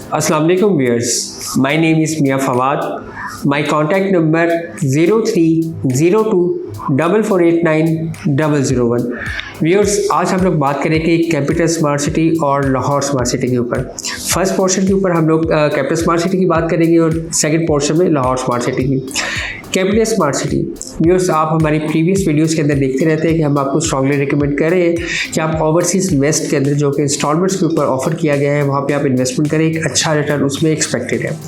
Assalamu alaikum viewers. My name is Mia Fawad. My contact number 03024489 viewers, आज हम लोग बात करेंगे कैपिटल स्मार्ट सिटी और लाहौर स्मार्ट सिटी के ऊपर। फर्स्ट पोर्शन के ऊपर हम लोग कैपिटल स्मार्ट सिटी की बात करेंगे और सेकंड पोर्शन में लाहौर स्मार्ट सिटी की। कैपिटल स्मार्ट सिटी व्यूअर्स, आप हमारी प्रीवियस वीडियोस के अंदर देखते रहते हैं कि हम आपको स्ट्रांगली रिकमेंड कर रहे हैं कि आप ओवरसीज़ वेस्ट के अंदर जो कि इंस्टॉलमेंट्स के ऊपर ऑफर किया गया है वहाँ पे आप इन्वेस्टमेंट करें, एक अच्छा रिटर्न उसमें एक्सपेक्टेड है।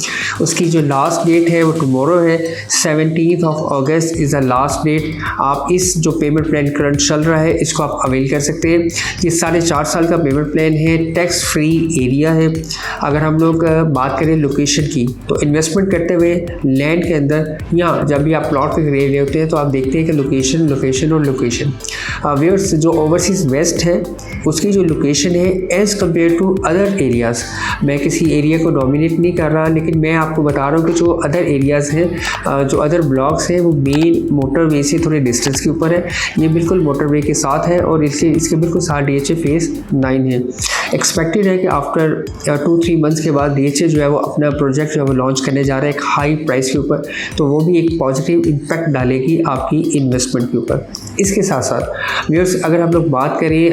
उसकी जो लास्ट डेट है वो टुमारो है, 17 अगस्त इज़ द लास्ट डेट। आप इस जो पेमेंट प्लान करंट चल रहा है इसको आप अवेल कर सकते हैं। ये 4.5 साल का पेमेंट प्लान है, टैक्स फ्री एरिया है। अगर हम लोग बात करें लोकेशन की तो इन्वेस्टमेंट करते हुए लैंड के अंदर या जब भी आप प्लॉट पे खरीद रहे होते हैं तो आप देखते हैं कि लोकेशन और लोकेशन व्यूअर्स, जो ओवरसीज़ वेस्ट है उसकी जो लोकेशन है as compare to other areas, मैं किसी एरिया को डोमिनेट नहीं कर रहा, लेकिन मैं आपको बता रहा हूँ कि जो अदर एरियाज़ हैं, जो अदर ब्लॉक्स हैं वो मेन मोटरवे से थोड़े डिस्टेंस के ऊपर है। ये बिल्कुल मोटरवे के साथ है और इसके बिल्कुल साथ DHA फेज़ 9 है। एक्सपेक्टेड है कि आफ्टर 2-3 मंथ्स के बाद DHA जो है वो अपना प्रोजेक्ट जो है वो लॉन्च करने जा रहा है एक हाई प्राइस के ऊपर, तो वो भी एक पॉजिटिव इम्पैक्ट डालेगी आपकी इन्वेस्टमेंट के ऊपर। इसके साथ साथ व्यूअर्स, अगर हम लोग बात करें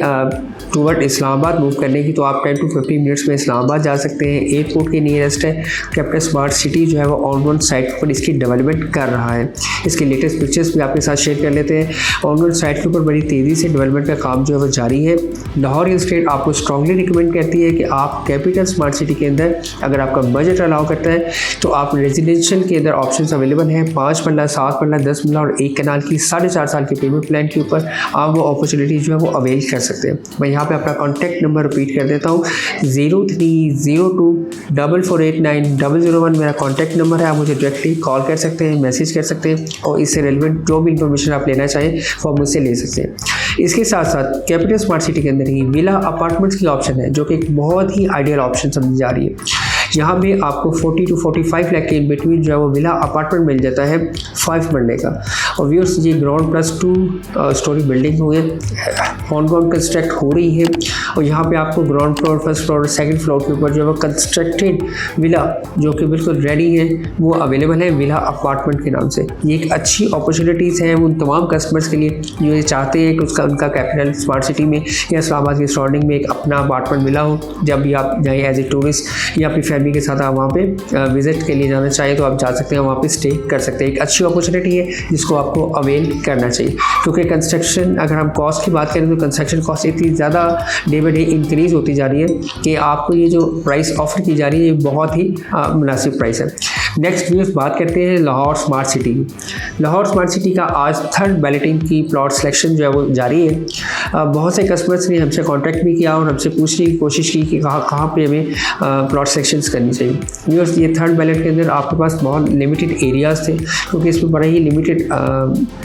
टूवर्ड इस्लामाबाद मूव करने की तो आप 10 to 15 मिनट्स में इस्लामाबाद जा सकते हैं। एयरपोर्ट के नियरेस्ट है। कैपिटल स्मार्ट सिटी जो है वो ऑन साइट पर इसकी डेवलपमेंट कर रहा है। इसके लेटेस्ट पिक्चर्स भी आपके साथ शेयर कर लेते हैं। ऑन साइट के ऊपर बड़ी तेज़ी से डेवलपमेंट का काम जो है वो जारी है। लाहौर रियल एस्टेट आपको स्ट्रांगली रिकमेंड करती है कि आप कैपिटल स्मार्ट सिटी के अंदर अगर आपका बजट अलाउ करता है तो आप रेजिडेंशियल के अंदर ऑप्शंस अवेलेबल हैं। 5 मरला, 7 मरला, 10 मरला और 1 कनाल की 4.5 साल के पेमेंट प्लान के ऊपर आप वो अपॉर्चुनिटी जो है वो अवेल कर सकते हैं। मैं यहाँ पे अपना कॉन्टैक्ट नंबर रिपीट कर देता हूँ, 03024489 मेरा कॉन्टैक्ट नंबर है। आप मुझे डायरेक्टली कॉल कर सकते हैं, मैसेज कर सकते हैं और इससे रिलेवेंट जो भी इंफॉर्मेशन आप लेना चाहें वो आप मुझसे ले सकते हैं। इसके साथ साथ कैपिटल स्मार्ट सिटी के अंदर ही विला अपार्टमेंट्स की ऑप्शन है जो कि एक बहुत ही आइडियल ऑप्शन समझी जा रही है। यहाँ पे आपको 40 to 45 लाख के इन बिटवीन जो है वो विला अपार्टमेंट मिल जाता है 5 मरले का। और व्यूअर्स, ये ग्राउंड +2 स्टोरी बिल्डिंग हुई है, ऑन कंस्ट्रक्ट हो रही है और यहाँ पे आपको ग्राउंड फ्लोर, फर्स्ट फ्लोर और सेकंड फ्लोर के ऊपर जो है वो कंस्ट्रक्टेड विला जो कि बिल्कुल रेडी है वो अवेलेबल है विला अपार्टमेंट के नाम से। ये एक अच्छी अपॉर्चुनिटीज़ हैं उन तमाम कस्टमर्स के लिए जो ये चाहते हैं कि उनका कैपिटल स्मार्ट सिटी में या इस्लामाबाद की सराउंडिंग में एक अपना अपार्टमेंट मिला हो। जब भी आप जाएँ एज ए टूरिस्ट या अपनी फैमिली के साथ आप वहाँ पे विजिट के लिए जाना चाहिए तो आप जा सकते हैं, वहाँ पे स्टे कर सकते हैं। एक अच्छी अपॉर्चुनिटी है जिसको आपको अवेल करना चाहिए, क्योंकि कंस्ट्रक्शन, अगर हम कॉस्ट की बात करें तो कंस्ट्रक्शन कॉस्ट इतनी ज़्यादा डे बाई डे इंक्रीज़ होती जा रही है कि आपको ये जो प्राइस ऑफर की जा रही है ये बहुत ही मुनासिब प्राइस है। नेक्स्ट व्यूअर्स, बात करते हैं लाहौर स्मार्ट सिटी की। लाहौर स्मार्ट सिटी का आज 3rd बैलेटिंग की प्लॉट सिलेक्शन जो है वो जारी है। बहुत से कस्टमर्स ने हमसे कांटेक्ट भी किया और हमसे पूछने की कोशिश की कि कहाँ पे हमें प्लॉट सिलेक्शंस करनी चाहिए। व्यूअर्स, ये 3rd बैलेट के अंदर आपके पास बहुत लिमिटेड एरियाज़ थे क्योंकि इसमें बड़े ही लिमिटेड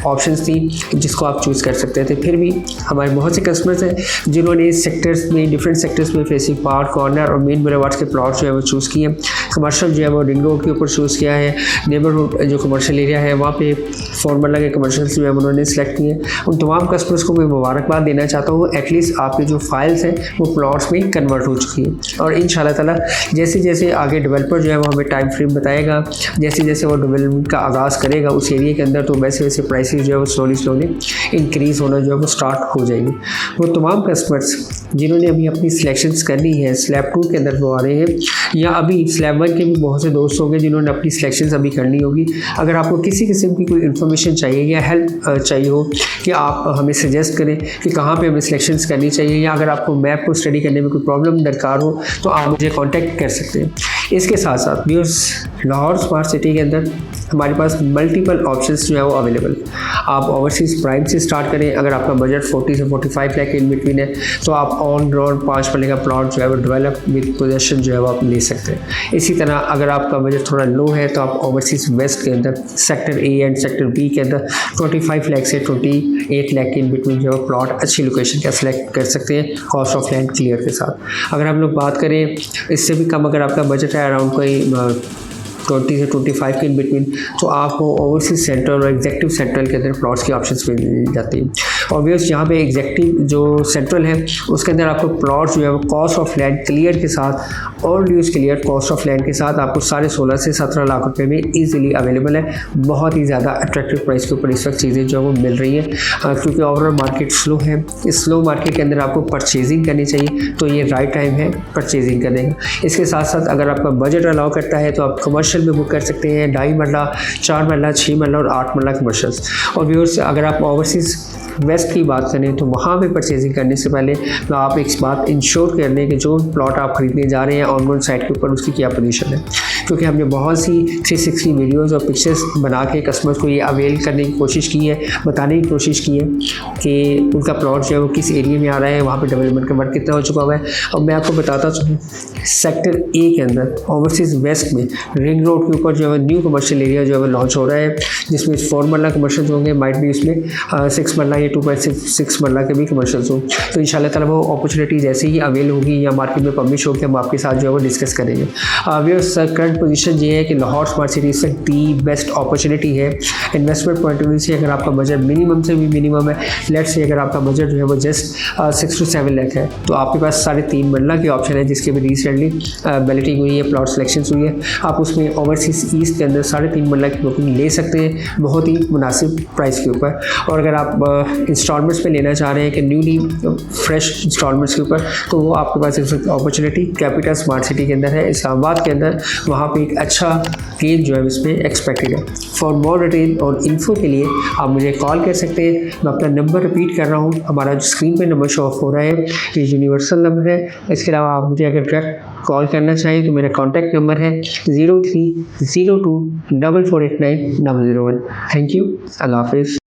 ऑप्शंस थी जिसको आप चूज़ कर सकते थे। फिर भी हमारे बहुत से कस्टमर्स हैं जिन्होंने इस सेक्टर्स में, डिफरेंट सेक्टर्स में फेसिंग पार्क, कॉर्नर और मेन बुलेवार्ड्स के प्लॉट जो है वो चूज़ किए। कमर्शियल जो है वो रिंग रोड के ऊपर चूज़ किया है। नेबरहुड जो कमर्शियल एरिया है वहाँ पे 4 मरला के कमर्शियल्स जो है उन्होंने सेलेक्ट किए। उन तमाम कस्टमर्स को मैं मुबारकबाद देना चाहता हूँ। एटलीस्ट आपके जो फाइल्स हैं वो प्लॉट्स में कन्वर्ट हो चुकी है और इंशाल्लाह ताला जैसे जैसे आगे डेवलपर जो है वो हमें टाइम फ्रेम बताएगा, जैसे जैसे वो डेवलपमेंट का आगाज़ करेगा उस एरिया के अंदर, तो वैसे वैसे प्राइसेस जो है वो स्लोली इंक्रीज़ होना जो है वो स्टार्ट हो जाएंगे। वो तमाम कस्टमर्स जिन्होंने अभी अपनी सिलेक्शंस करनी है स्लैब 2 के अंदर वो आ रहे हैं, या अभी स्लैब 1 के भी बहुत से दोस्त होंगे जिन्होंने अपनी सिलेक्शंस अभी करनी होगी। अगर आपको किसी किस्म की कोई इन्फॉर्मेशन चाहिए या हेल्प चाहिए हो कि आप हमें सजेस्ट करें कि कहाँ पे हमें सिलेक्शंस करनी चाहिए, या अगर आपको मैप को स्टडी करने में कोई प्रॉब्लम दरकार हो तो आप मुझे कॉन्टैक्ट कर सकते हैं। इसके साथ साथ व्यूअर्स, लाहौर स्मार्ट सिटी के अंदर हमारे पास मल्टीपल ऑप्शंस जो है वो अवेलेबल। आप ओवरसीज़ प्राइम से स्टार्ट करें। अगर आपका बजट 40 से 45 लाख के इन बिटवीन है तो आप ऑन ग्राउंड 5 मरले का प्लॉट जो है वो डेवलप विद पोजेशन जो है वो आप ले सकते हैं। इसी तरह अगर आपका बजट थोड़ा लो है तो आप ओवरसीज़ वेस्ट के अंदर sector A and sector B के अंदर 25 लाख से 28 लाख के इन बिटवीन जो है प्लॉट अच्छी लोकेशन का सिलेक्ट कर सकते हैं कॉस्ट ऑफ लैंड क्लियर के साथ। अगर हम लोग बात करें इससे भी कम, अगर आपका बजट है अराउंड कोई 20 से 25 के इन बिटवीन, तो आपको ओवरसीज सेंट्रल और एग्जेक्टिव सेंट्रल के अंदर प्लॉट्स की ऑप्शंस मिल जाती है। ऑब्वियस यहाँ पे एग्जेक्टिव जो सेंट्रल है उसके अंदर आपको प्लॉट्स जो है वो कॉस्ट ऑफ लैंड क्लियर के साथ और use clear cost of land के साथ आपको 16.5 से 17 लाख रुपए में इजीली अवेलेबल है। बहुत ही ज़्यादा अट्रैक्टिव प्राइस के ऊपर इस वक्त चीज़ें जो है वो मिल रही हैं, क्योंकि ओवरऑल मार्केट स्लो है। इस स्लो मार्केट के अंदर आपको परचेजिंग करनी चाहिए, तो ये राइट टाइम है परचेजिंग करने का। इसके साथ साथ अगर आपका बजट अलाउ करता है तो आप कमर्शियल में बुक कर सकते हैं, 2.5 मरला, 4 मरला, 6 मरला और 8 मरला कमर्शियल्स। और व्यूअर्स, अगर आप ओवरसीज़ वेस्ट की बात करें तो वहाँ पे परचेजिंग करने से पहले तो आप एक बात इंश्योर कर लें कि जो प्लॉट आप खरीदने जा रहे हैं ऑन साइट के ऊपर उसकी क्या पोजीशन है, क्योंकि हमने बहुत सी 360 वीडियोस और पिक्चर्स बना के कस्टमर्स को ये अवेल करने की कोशिश की है, बताने की कोशिश की है कि उनका प्लॉट जो है वो किस एरिया में आ रहा है, वहाँ पे डेवलपमेंट का वर्क कितना हो चुका हुआ है। और मैं आपको बताता चलूँ, सेक्टर ए के अंदर ओवरसीज़ वेस्ट में रिंग रोड के ऊपर जो है न्यू कमर्शियल एरिया जो है लॉन्च हो रहा है, जिसमें 4 मरला कमर्शियल होंगे, माइट भी उसमें 6 मरला या 2.6 मरला के भी कमर्शियल्स हो। तो इंशाल्लाह ताला वो अपॉर्चुनिटी जैसे ही अवेल होगी या मार्केट में पब्लिश होगी हम आपके साथ जो है वो डिस्कस करेंगे। करंट पोजीशन ये है कि लाहौर स्मार्ट सिटी से दी बेस्ट अपॉर्चुनिटी है इन्वेस्टमेंट पॉइंट ऑफ व्यू से। अगर आपका बजट मिनिमम से भी मिनिमम है, लेट्स से अगर आपका बजट जो है वो जस्ट 6 to 7 लाख है, तो आपके पास 3.5 मरला की ऑप्शन है जिसके भी रिसेंटली बैलेटिंग हुई है, प्लॉट सिलेक्शन हुई है। आप उसमें ओवरसीज ईस्ट के अंदर 3.5 मरला की बुकिंग ले सकते हैं बहुत ही मुनासिब प्राइस के ऊपर। और अगर आप इंस्टॉलमेंट्स पे लेना चाह रहे हैं कि न्यूली फ्रेश इंस्टॉलमेंट्स के ऊपर, तो वो आपके पास अपॉर्चुनिटी कैपिटल स्मार्ट सिटी के अंदर है, इस्लामाबाद के अंदर। वहाँ पे एक अच्छा गेन जो है इसमें एक्सपेक्टेड है। फॉर मोर डिटेल और इन्फो के लिए आप मुझे कॉल कर सकते हैं। मैं अपना नंबर रिपीट कर रहा हूँ, हमारा जो स्क्रीन पे नंबर शो ऑफ हो रहा है ये यूनिवर्सल नंबर है। इसके अलावा आप मुझे अगर डायरेक्ट कॉल करना चाहिए तो मेरा कॉन्टैक्ट नंबर है 0302 4489 001। थैंक यू, अल्लाह हाफिज़।